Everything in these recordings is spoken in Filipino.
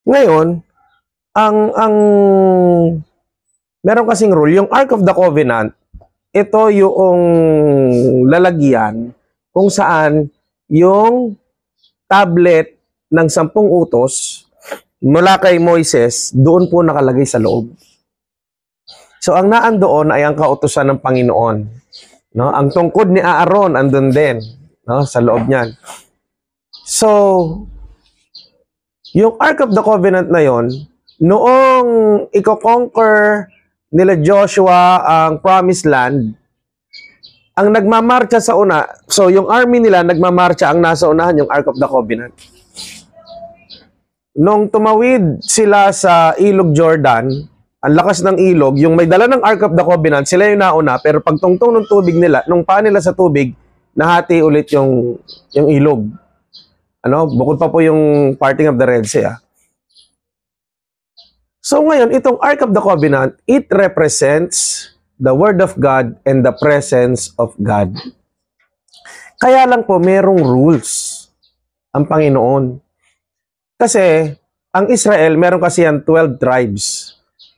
Ngayon, ang meron kasing rule, yung Ark of the Covenant, ito yung lalagyan kung saan yung tablet ng 10 utos mula kay Moises, doon po nakalagay sa loob. So, ang naan doon ay ang kautusan ng Panginoon. No? Ang tungkod ni Aaron, andun din, no? Sa loob niyan. So, yung Ark of the Covenant na yon, noong i-conquer nila Joshua ang Promised Land, ang nagmamarcha sa una, so yung army nila nagmamarcha, ang nasa unahan yung Ark of the Covenant. Nung tumawid sila sa Ilog Jordan, ang lakas ng ilog, yung may dala ng Ark of the Covenant, sila yung nauna, pero pagtungtong ng tubig nila, nung paa nila sa tubig, nahati ulit yung ilog. Ano, bukod pa po yung parting of the Red Sea. So ngayon, itong Ark of the Covenant, it represents the Word of God and the presence of God. Kaya lang po, merong rules ang Panginoon. Kasi, ang Israel, meron kasi yan 12 tribes.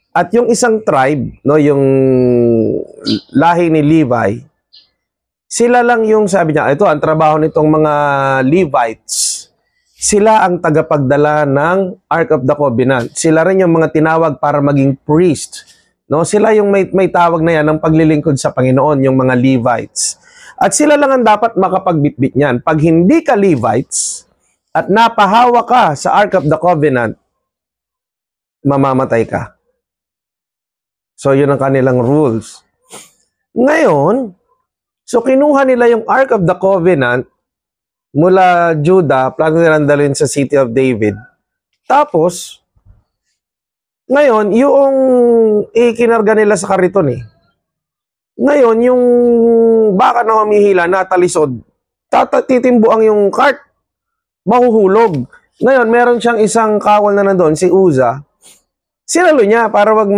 At yung isang tribe, no, yung lahi ni Levi, sila lang yung, sabi niya, ito ang trabaho nitong mga Levites. Sila ang tagapagdala ng Ark of the Covenant. Sila rin yung mga tinawag para maging priest. No, sila yung may tawag na yan ng paglilingkod sa Panginoon, yung mga Levites. At sila lang ang dapat makapagbitbit niyan. Pag hindi ka Levites at napahawa ka sa Ark of the Covenant, mamamatay ka. So, yun ang kanilang rules. Ngayon, so kinuha nila yung Ark of the Covenant mula Judah, plano nilang dalhin sa City of David. Tapos, ngayon, yung ikinarga nila sa kariton eh. Ngayon, yung baka na humihila, natalisod, titimbuang yung cart, mahuhulog. Ngayon, meron siyang isang kawal na nandun, si Uza. Sinalo niya para wag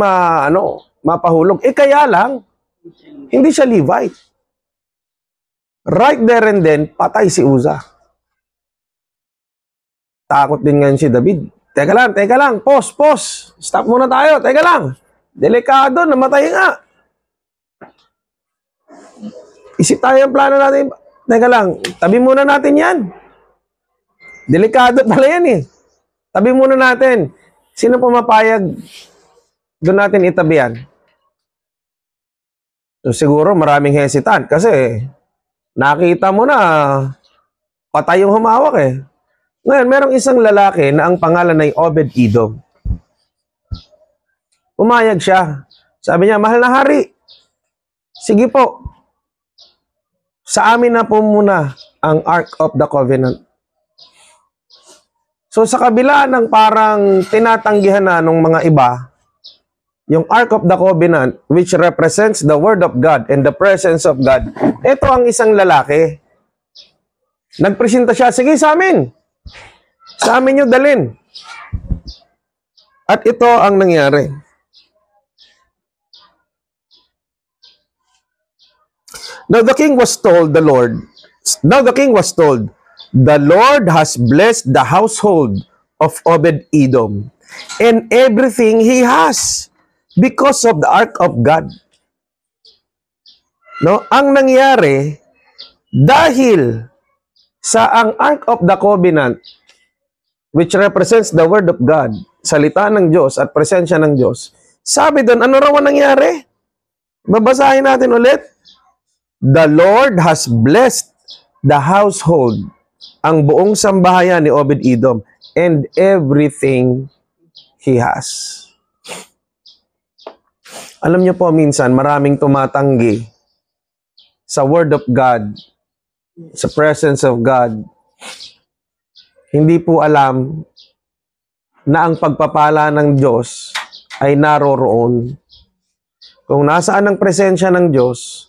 mapahulog. Kaya lang, hindi siya Levite. Right there and then, patay si Uza. Takot din ngayon si David. Teka lang, pause. Stop muna tayo, teka lang. Delikado, namatay nga. Isip tayo ang plano natin. Teka lang, tabi muna natin yan. Delikado pala yan eh. Tabi muna natin. Sino pumapayag doon natin itabi yan? So, siguro maraming hesitant kasi nakita mo na patay yung humawak eh. Ngayon, merong isang lalaki na ang pangalan ay Obed-Edom. Umayag siya. Sabi niya, mahal na hari, sige po, sa amin na po muna ang Ark of the Covenant. So sa kabila ng parang tinatanggihan na ng mga iba, yung Ark of the Covenant, which represents the Word of God and the presence of God, ito ang isang lalaki. Nagpresenta siya, sige sa amin. Sa amin nyo dalhin. At ito ang nangyari. Now the king was told, the Lord has blessed the household of Obed-Edom and everything he has because of the Ark of God. No, ang nangyari dahil sa ang Ark of the Covenant, which represents the Word of God, salita ng Diyos at presensya ng Diyos. Sabi doon, ano raw ang nangyari? Babasahin natin ulit. The Lord has blessed the household, ang buong sambahayan ni Obed-Edom, and everything he has. Alam niyo po, minsan maraming tumatanggi sa Word of God, sa presence of God. Hindi po alam na ang pagpapala ng Diyos ay naroroon. Kung nasaan ang presensya ng Diyos,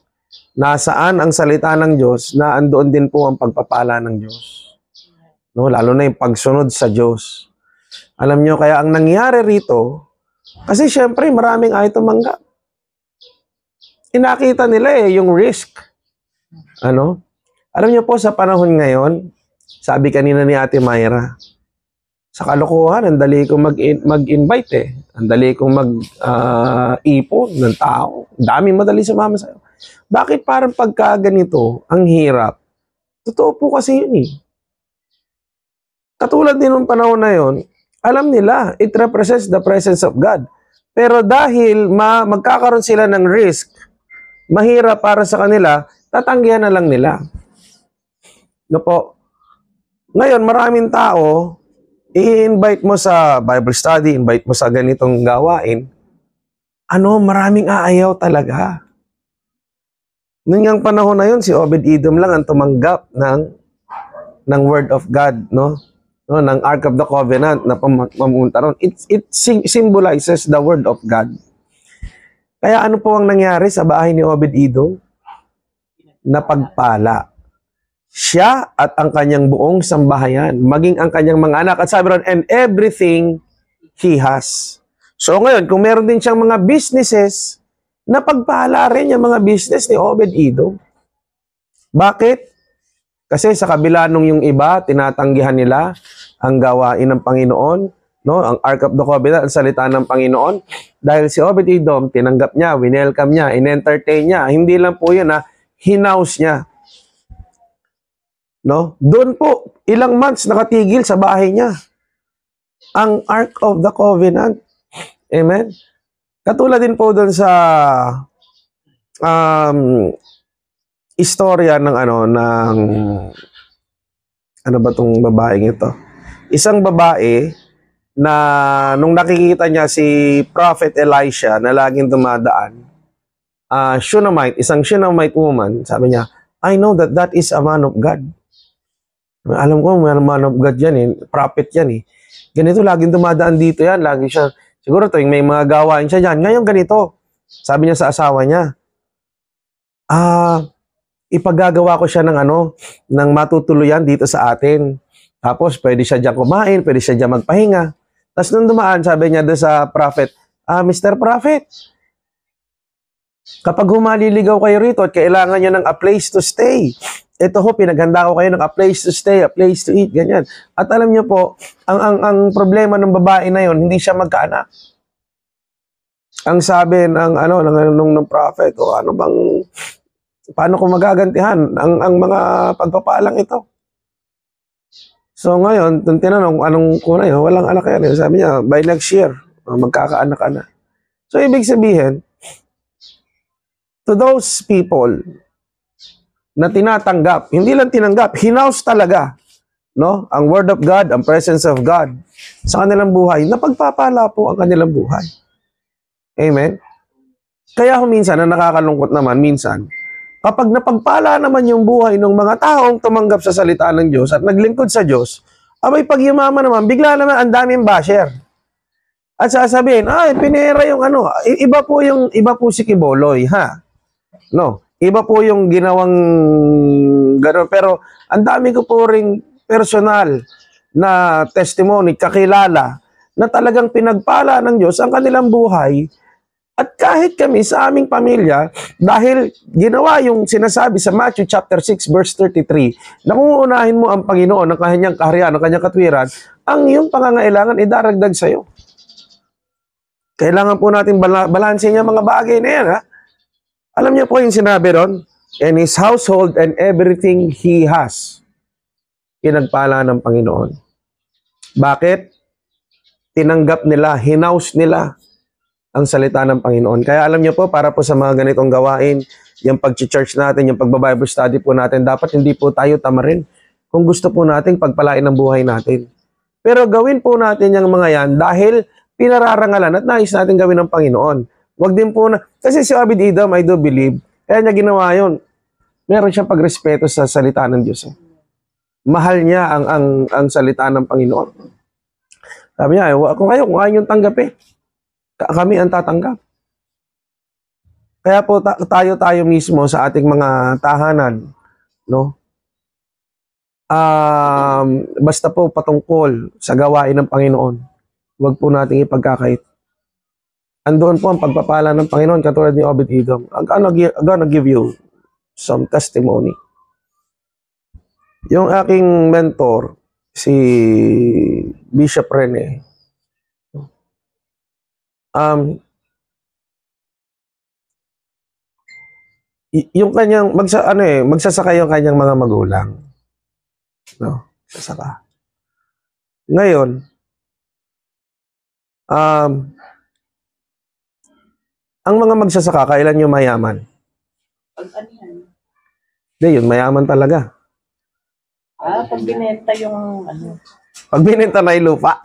nasaan ang salita ng Diyos, na andoon din po ang pagpapala ng Diyos. No, lalo na yung pagsunod sa Diyos. Alam nyo, kaya ang nangyari rito, kasi syempre maraming ayaw tumanggap. Inakita nila yung risk. Alam nyo po, sa panahon ngayon, sabi kanina ni Ate Myra, Sa kalokohan, ang dali kong mag-invite eh. Ang dali kong ipon ng tao. Ang daming madali sumama sa'yo. Bakit parang pagka ganito, ang hirap? Totoo po kasi yun eh. Katulad din ng panahon na yun, alam nila, it represents the presence of God. Pero dahil magkakaroon sila ng risk, mahirap para sa kanila, tatanggihan na lang nila. No po. Ngayon, maraming tao, i-invite mo sa Bible study, invite mo sa ganitong gawain, maraming aayaw talaga. Noong yung panahon na yun, si Obed-Edom lang ang tumanggap ng Word of God, no? Ng Ark of the Covenant na pamunta ron. It symbolizes the Word of God. Kaya ano po ang nangyari sa bahay ni Obed-Edom? Napagpala. Siya at ang kanyang buong sambahayan, maging ang kanyang mga anak. At sabi ron, and everything he has. So ngayon, kung meron din siyang mga businesses, napagpala rin yung mga business ni Obed-Edom. Bakit? Kasi sa kabila nung yung iba, tinatanggihan nila ang gawain ng Panginoon, no? Ang Ark of the Covenant, ang salita ng Panginoon. Dahil si Obed-Edom, tinanggap niya, winelcome niya, in-entertain niya. Hindi lang po yun, hinaus niya. No? Doon po, ilang months nakatigil sa bahay niya. Ang Ark of the Covenant. Amen? Katulad din po doon sa istorya ng ano ba tong babaeng ito? Isang babae na nung nakikita niya si Prophet Elisha na laging dumadaan, Shunammite, isang Shunammite woman, sabi niya, I know that is a man of God. Alam ko, man of God yan eh. Prophet yan eh. Ganito, laging dumadaan dito yan. Lagi siya, siguro tuwing may mga gawain siya dyan. Ngayon ganito, sabi niya sa asawa niya, ipagagawa ko siya ng matutuluyan dito sa atin. Tapos, pwede siya dyan kumain, pwede siya dyan magpahinga. Tapos nung dumaan, sabi niya doon sa prophet, Mr. Prophet, kapag humaliligaw kayo rito at kailangan niyo ng a place to stay, ito ho, pinaghanda ko kayo ng a place to stay, a place to eat, ganyan. At alam niyo po, ang problema ng babae na yon, hindi siya magkaanak. Ang sabi ng prophet, paano ko magagantihan ang mga pagpapalang ito? So ngayon, tinanong, anong kunay, walang anak yan. Sabi niya, by next year, magkakaanak ka na. So ibig sabihin, to those people na tinatanggap, hindi lang tinanggap, hinaus talaga, no? Ang Word of God, ang presence of God sa kanilang buhay, napagpapala po ang kanilang buhay. Amen? Kaya minsan, na nakakalungkot naman, minsan, kapag napagpala naman yung buhay ng mga taong tumanggap sa salita ng Diyos at naglingkod sa Diyos, abay pag yumaman naman, bigla naman ang daming basher. At sasabihin, pinera yung iba po si Kiboloy, ha? No, iba po yung ginawang gano'n. Pero ang dami ko po ring personal na testimony, kakilala, na talagang pinagpala ng Diyos ang kanilang buhay. At kahit kami sa aming pamilya, dahil ginawa yung sinasabi sa Matthew chapter 6 verse 33, na kung uunahin mo ang Panginoon, ang kanyang kaharian, ang kanyang katwiran, ang iyong pangangailangan idaragdag sa iyo. Kailangan po natin balansin niya mga bagay na yan, ha? Alam niyo po yung sinabi ron, and his household and everything he has, pinagpala ng Panginoon. Bakit? Tinanggap nila, hinaus nila ang salita ng Panginoon. Kaya alam niyo po, para po sa mga ganitong gawain, yung pag-church natin, yung pag-Bible study po natin, dapat hindi po tayo tamarin kung gusto po nating pagpalain ang buhay natin. Pero gawin po natin yung mga yan dahil pinararangalan at nais natin gawin ng Panginoon. Wag din po kasi si Obed-Edom, I do believe, kaya niya ginawa yun. Meron siyang pagrespeto sa salita ng Diyos. Mahal niya ang salita ng Panginoon. Sabi niya, kung ayaw niyong tanggapin, kami ang tatanggap. Kaya po tayo mismo sa ating mga tahanan, no? Basta po patungkol sa gawain ng Panginoon, huwag po nating ipagkakait. Andoon po ang pagpapala ng Panginoon katulad ni Obed-Edom. I'm gonna give you some testimony. Yung aking mentor, si Bishop Rene, yung kanyang magsasaka yung kanyang mga magulang, no? Sasaka. Ngayon, ang mga magsasaka, kailan yung mayaman? Pag ano yan? Hindi, yun mayaman talaga. Pag binenta yung ano. Pag binenta na yung lupa.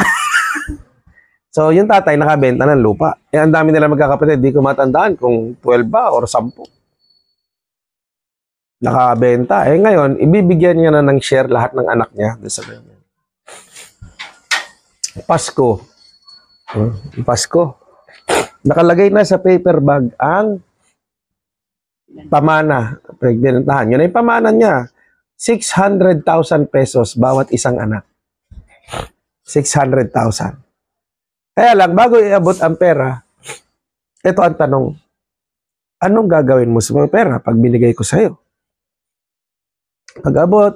So, yung tatay nakabenta ng lupa. Eh, ang dami nila magkakapatid. Di ko matandaan kung 12 ba or 10. Nakabenta. Eh, ngayon, ibibigyan niya na ng share lahat ng anak niya. Pasko. Pasko. Nakalagay na sa paper bag ang pamana. Binentahan. Yun ay pamana niya. 600,000 pesos bawat isang anak. 600,000. Kaya lang, bago iabot ang pera, ito ang tanong, anong gagawin mo sa pera pag binigay ko sa'yo? Pag abot,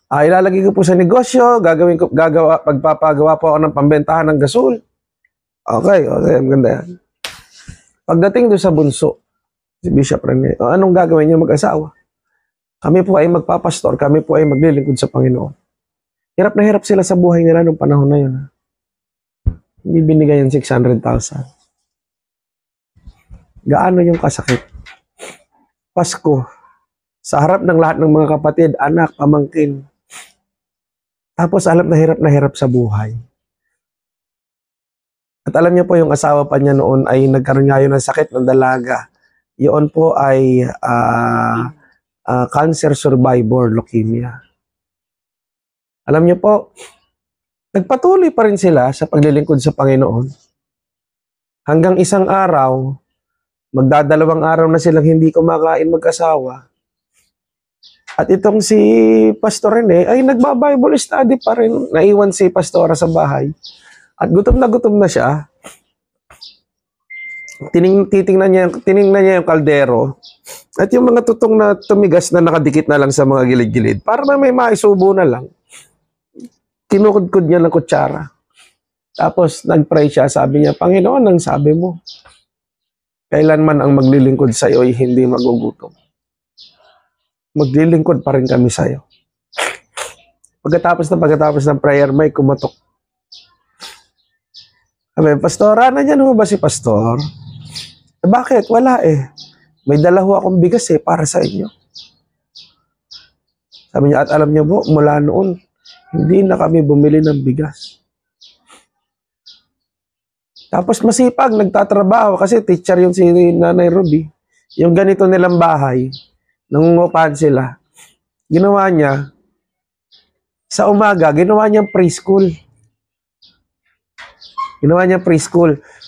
ilalagay ko po sa negosyo, pagpapagawa po ako ng pambentahan ng gasol. Okay, maganda yan. Pagdating doon sa bunso, si Bishop Rene, anong gagawin niyo mag-asawa? Kami po ay magpapastor, kami po ay maglilingkod sa Panginoon. Hirap na hirap sila sa buhay nila noong panahon na yun. Hindi binigay yung 600,000. Gaano yung kasakit? Pasko, sa harap ng lahat ng mga kapatid, anak, pamangkin. Tapos alam na hirap sa buhay. At alam niyo po, yung asawa pa niya noon ay nagkaroon niya ng sakit ng dalaga. Yun po ay cancer survivor, leukemia. Alam niyo po, nagpatuloy pa rin sila sa paglilingkod sa Panginoon. Hanggang isang araw, magdadalawang araw na silang hindi kumakain mag-asawa. At itong si Pastor Rene ay nagba-Bible study pa rin. Naiwan si Pastora sa bahay. At gutom na siya. Tiningnan niya yung kaldero. At yung mga tutong na tumigas na nakadikit na lang sa mga gilid-gilid. Para may maisubo na lang. Kinukudkud niya ng kutsara. Tapos nag-pray siya. Sabi niya, Panginoon, ang sabi mo, kailanman ang maglilingkod sa iyo ay hindi magugutom. Maglilingkod pa rin kami sa iyo. Pagkatapos ng prayer, may kumatok. Sabi, Pastora, nandiyan mo ba si Pastor? Bakit? Wala eh. May dala ho akong bigas para sa inyo. Sabi niya, at alam niyo po, mula noon, hindi na kami bumili ng bigas. Tapos masipag, nagtatrabaho kasi teacher yung si Nanay Ruby. Yung ganito nilang bahay, nangungupahan sila. Ginawa niya, sa umaga, ginawa niya preschool.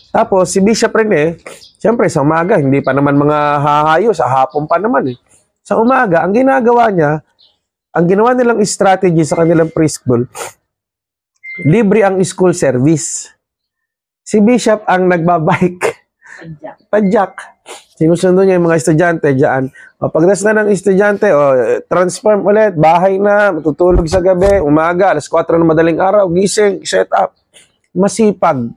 Tapos si Bishop Rene, siyempre sa umaga, hindi pa naman mga hahayo, sa hapon pa naman eh. Sa umaga, ang ginagawa niya, ang ginawa nilang strategy sa kanilang preschool, libre ang school service. Si Bishop ang nagbabike. Padjak. Sinusundo niya yung mga estudyante dyan. Pagdas na ng estudyante, transform ulit, bahay na, matutulog sa gabi, umaga, alas 4 ng madaling araw, gising, set up. Masipag.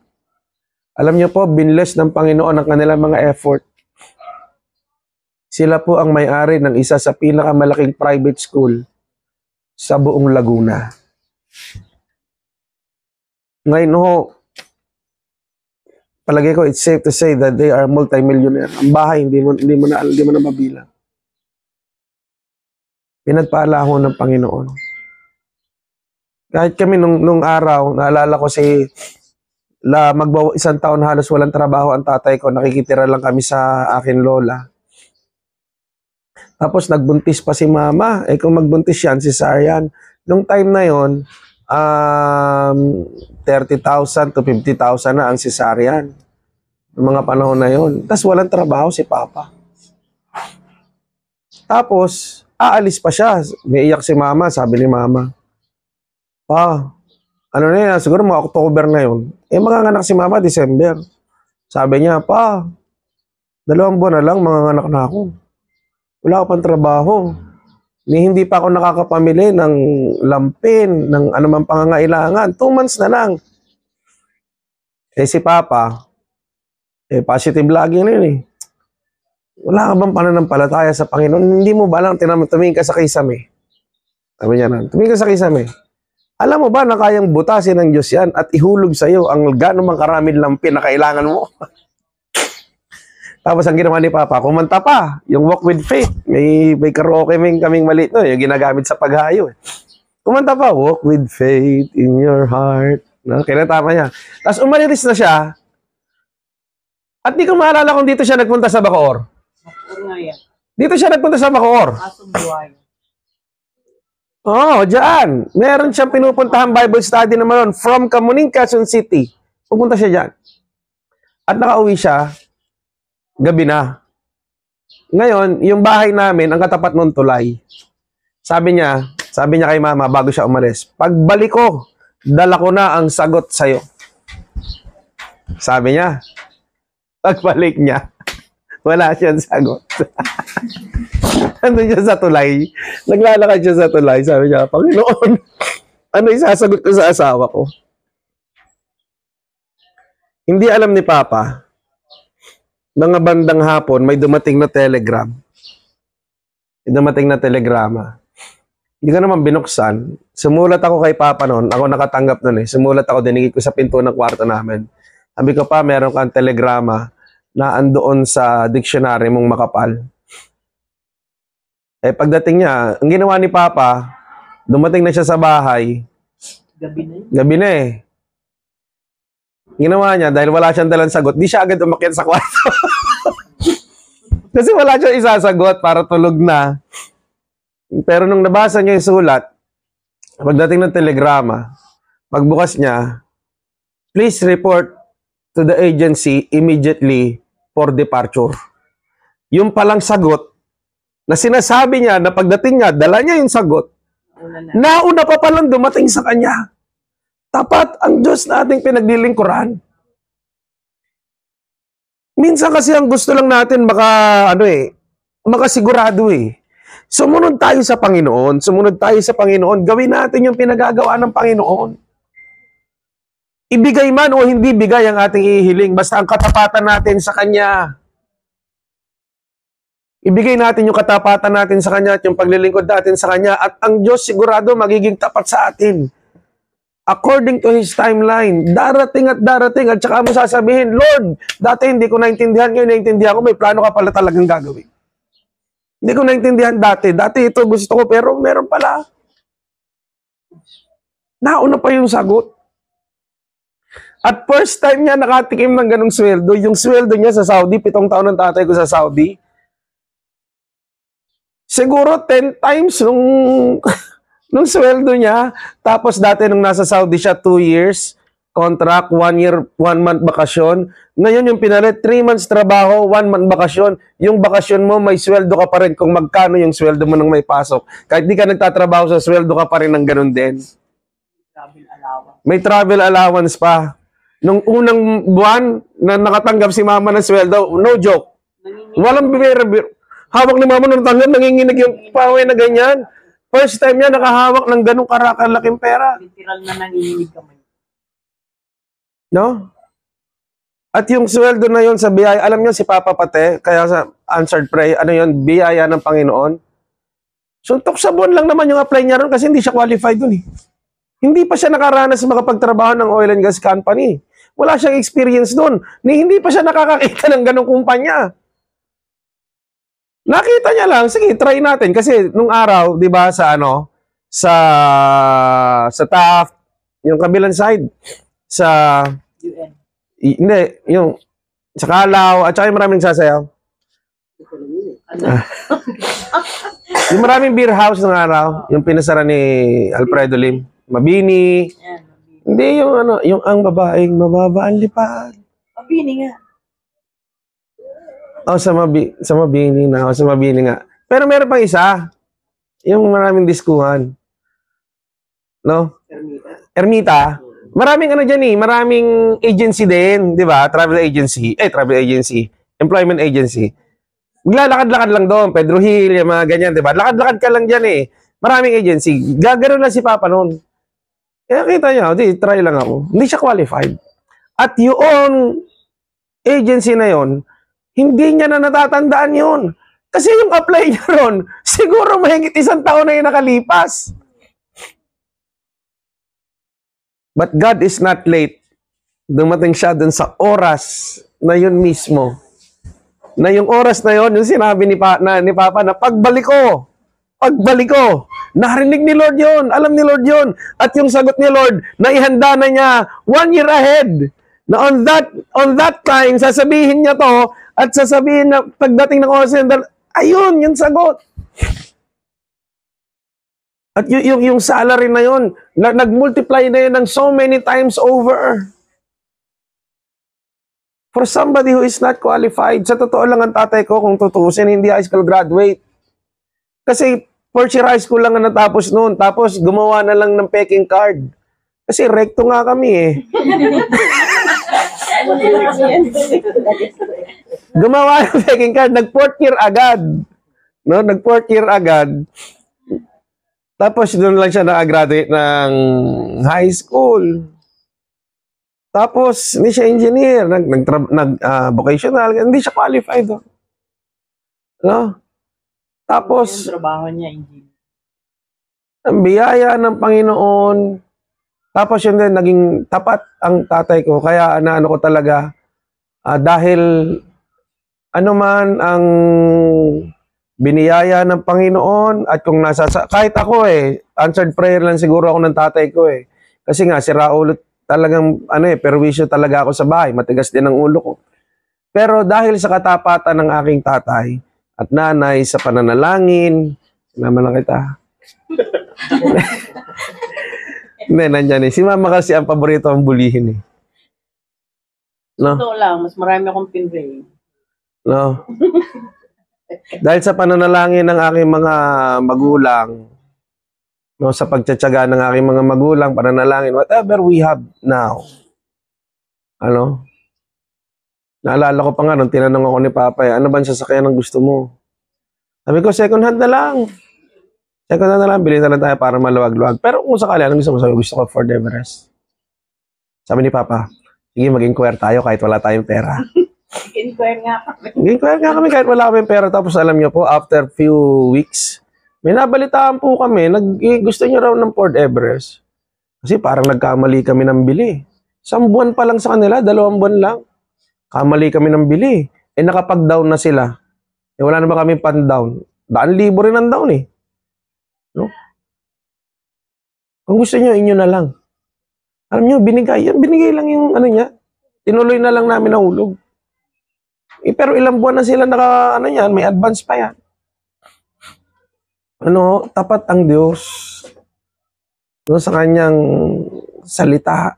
Alam niyo po, binless ng Panginoon ang kanilang mga effort. Sila po ang may-ari ng isa sa pinakamalaking private school sa buong Laguna. Ngayon ho, palagay ko, it's safe to say that they are multi-millionaire. Ang bahay, hindi mo na mabilang. Pinagpala ho ng Panginoon. Kahit kami nung araw, naalala ko isang taon halos walang trabaho ang tatay ko, nakikitira lang kami sa akin lola. Tapos nagbuntis pa si mama. Kung magbuntis yan, si Sarian. Nung time na yon, 30,000 to 50,000 na ang cesarean. Noong mga panahon na yon. Tapos walang trabaho si Papa. Tapos, aalis pa siya. May iyak si Mama. Sabi ni Mama, ano na yan? Siguro mga October na yon. Manganganak si Mama, December. Sabi niya, 2 buwan na lang, manganganak na ako. Wala ko pang trabaho. Ni hindi pa ako nakakapamili ng lampin, ng anumang pangangailangan. 2 months na lang. Eh si Papa, positive lagi na yun eh. Wala ka bang pananampalataya sa Panginoon? Hindi mo ba lang tumingin ka sa kisame? Sabi niya na, tumingin ka sa kisame. Alam mo ba na kayang butasin ng Diyos yan at ihulog sa iyo ang gaano mang karaming lampin na kailangan mo? Tapos ang ginawa ni Papa, kumanta pa, yung Walk with Faith. May karaoke kaming maliit no, yung ginagamit sa paghayo. Kumanta pa, Walk with faith in your heart. No? Kinatama niya. Tapos umalilis na siya. At di ko maalala kung dito siya nagpunta sa Bacoor. Bacoor nga yan. Dito siya nagpunta sa Bacoor. Asong buhay. Oo, dyan. Meron siyang pinupuntahan Bible study naman from Kamuning, Quezon City. Pupunta siya dyan. At nakauwi siya, gabi na. Ngayon, yung bahay namin, ang katapat nun tulay. Sabi niya kay Mama bago siya umalis, pagbalik ko, dala ko na ang sagot sa'yo. Sabi niya, pagbalik niya, wala siyang sagot. Nandun siya sa tulay. Naglalakad siya sa tulay. Sabi niya, Panginoon, ano isasagot ko sa asawa ko? Hindi alam ni Papa, mga bandang hapon, may dumating na telegram. May dumating na telegrama. Hindi ko naman binuksan. Sumulat ako kay Papa noon. Ako nakatanggap noon eh. Sumulat ako, dinigit ko sa pinto ng kwarto namin. Sabi ko pa, meron kang telegrama na andoon sa dictionary mong makapal. Eh pagdating niya, ang ginawa ni Papa, dumating na siya sa bahay. Gabi na yun. Gabi na eh. Ginawa niya, dahil wala siyang dalang sagot, di siya agad umakyat sa kwarto. Kasi wala siyang isasagot para tulog na. Pero nung nabasa niya yung sulat, pagdating ng telegrama, pagbukas niya, please report to the agency immediately for departure. Yung palang sagot, na sinasabi niya na pagdating niya, dala niya yung sagot, nauna pa palang dumating sa kanya. Tapat ang Diyos na ating pinaglilingkuran. Minsan kasi ang gusto lang natin makasigurado eh. Sumunod tayo sa Panginoon, gawin natin yung pinagagawa ng Panginoon. Ibigay man o hindi bigay ang ating ihiling, basta ang katapatan natin sa Kanya. Ibigay natin yung katapatan natin sa Kanya at yung paglilingkod natin sa Kanya at ang Diyos sigurado magiging tapat sa atin. According to His timeline, darating at saka mo sasabihin, Lord, dati hindi ko naintindihan, ngayon naintindihan ko, may plano ka pala talagang gagawin. Hindi ko naintindihan dati ito gusto ko, pero meron pala. Nauna pa yung sagot. At first time niya nakatikim ng ganong sweldo, yung sweldo niya sa Saudi, 7 taon ng tatay ko sa Saudi, siguro 10 times nung sweldo niya. Tapos dati nung nasa Saudi siya, 2 years, contract, 1 year, 1 month bakasyon. Ngayon yung pinalit, 3 months trabaho, 1 month bakasyon. Yung bakasyon mo, may sweldo ka pa rin kung magkano yung sweldo mo nang may pasok. Kahit di ka nagtatrabaho sa sweldo ka pa rin ng ganun din. Travel allowance. May travel allowance pa. Nung unang buwan na nakatanggap si Mama ng sweldo, no joke. Walang bibira. Hawak ni Mama nung tanggap, nanginginig yung paway na ganyan. First time niya nakahawak ng ganung kalaking pera. Literal na nanginginig kamay. No? At yung sweldo na yon sa biyaya, alam niyo si Papa Pate, kaya sa answered prayer, ano yon, biyaya ng Panginoon. Suntok sa buwan lang naman yung apply niya ron kasi hindi siya qualified dun eh. Hindi pa siya nakaranas makapagtrabaho ng oil and gas company. Wala siyang experience dun. Hindi pa siya nakakakita ng ganung kumpanya. Nakita niya lang, sige, try natin. Kasi nung araw, di ba, sa Taft, yung kabilang side, sa, UN. hindi, yung, sa Calao, at saka yung maraming sasayaw. Yung maraming beer house ng araw, yung pinasara ni Alfredo Lim, Mabini. Yan. Hindi, yung ang babaeng mababa ang lipad. Mabini nga. Sa Mabini nga. Pero meron pang isa. Yung maraming diskuhan. No? Ermita. Maraming maraming agency din, di ba? Travel agency. Employment agency. Maglalakad-lakad lang doon, Pedro Hill, yung mga ganyan, di ba? Lakad-lakad ka lang dyan eh. Maraming agency. Gagano lang si Papa noon. Kaya kita niya, di, try lang ako. Hindi siya qualified. At yung agency na yon, hindi niya na natatandaan yun. Kasi yung apply niya ron, siguro mahigit 1 taon na yung nakalipas. But God is not late. Dumating siya dun sa oras na yun mismo. Na yung oras na yun, yung sinabi ni Papa na pagbalik ko, narinig ni Lord yun, alam ni Lord yun. At yung sagot ni Lord, naihanda na niya 1 year ahead. Na on that time, sasabihin niya to, at sasabihin na pagdating ng oras niya, ayun, yung sagot. At yung salary na yun, nag-multiply na yun ng so many times over. For somebody who is not qualified, sa totoo lang ang tatay ko, kung tutusin, hindi high school graduate. Kasi first year high school lang ang natapos noon, tapos gumawa na lang ng peking card. Kasi recto nga kami eh. Gumawa ng peking card, nag-4th year agad. No, nag-4th year agad. Tapos doon lang siya nakagraduate ng high school. Tapos hindi siya engineer, vocational, hindi siya qualified. No? Tapos yung trabaho niya, engineer. ang biyaya ng Panginoon. Tapos yun din, naging tapat ang tatay ko. Kaya ano ko talaga, dahil ano man ang biniyaya ng Panginoon at kung kahit ako answered prayer lang siguro ako ng tatay ko eh. Kasi nga si Raul talagang perwisyo talaga ako sa bahay, matigas din ang ulo ko. Pero dahil sa katapatan ng aking tatay at nanay sa pananalangin, sinama lang kita. Hindi, nandyan eh. Si mama kasi ang paborito ang bulihin eh. No? Totoo lang, mas marami akong pinray. No? Dahil sa pananalangin ng aking mga magulang, no, sa pagtsatsaga ng aking mga magulang, pananalangin, whatever we have now. Ano? Naalala ko pa nga nung tinanong ako ni Papa, ano ba ang sasakyan ng gusto mo? Sabi ko, second hand na lang. Second hand na lang, bilhin na lang tayo para maluwag-luwag. Pero kung sakali, anong gusto mo? Sabi, gusto ko Ford Everest. Sabi ni Papa, sige, mag-inquire tayo kahit wala tayong pera. Inquire nga kami. Nag-inquire nga kami kahit wala kami pera. Tapos alam niyo po, after few weeks, may nabalitaan po kami, gusto niyo raw ng Ford Everest. Kasi parang nagkamali kami ng bili. 1 buwan pa lang sa kanila, 2 buwan lang. Kamali kami ng bili. Nakapag-down na sila. Wala na ba kami pan-down? 100,000 rin ang down eh. No? Kung gusto niyo, inyo na lang. Alam niyo, binigay lang yung niya. Tinuloy na lang namin na hulog. Pero ilang buwan na sila yan, may advance pa yan. Tapat ang Diyos sa kanyang salita.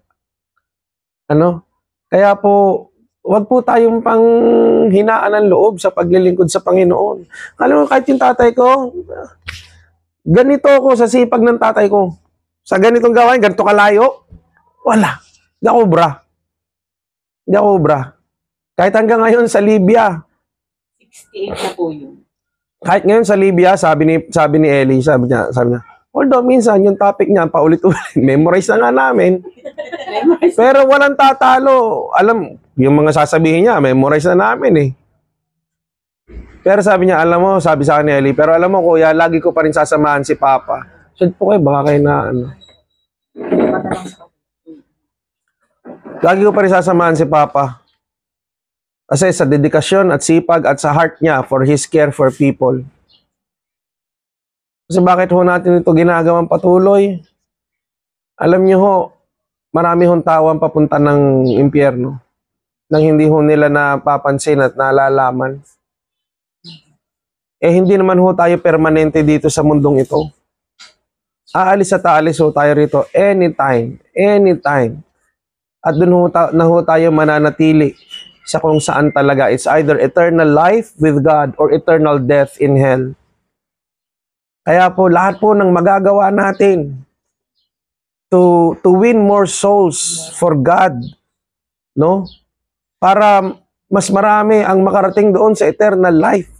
Kaya po, wag po tayong panghinaan ng loob sa paglilingkod sa Panginoon. Alam mo, kahit yung tatay ko, ganito ako sa sipag ng tatay ko. Sa ganitong gawain, ganito kalayo, wala. Hindi ako obra. Kahit hanggang ngayon sa Libya. 68 na po yun. Kahit ngayon sa Libya, sabi ni Ellie, sabi niya, although minsan yung topic niya, paulit-ulit, memorize na nga namin. Pero walang tatalo. Alam, yung mga sasabihin niya, memorize na namin eh. Pero sabi niya, sabi sa akin ni Ellie, pero alam mo kuya, lagi ko pa rin sasamahan si Papa. Sabi po kayo, baka kayo na Lagi ko pa rin sasamahan si Papa. Kasi sa dedikasyon at sipag at sa heart niya for his care for people. Kasi bakit ho natin ito ginagawang patuloy? Alam niyo ho, marami hong tao ang papunta ng impyerno nang hindi ho nila napapansin at nalalaman. Hindi naman ho tayo permanente dito sa mundong ito. Aalis at aalis ho tayo rito anytime. At doon na ho tayo mananatili sa kung saan talaga. It's either eternal life with God or eternal death in hell. Kaya po, lahat po ng magagawa natin to win more souls for God, no? Para mas marami ang makarating doon sa eternal life.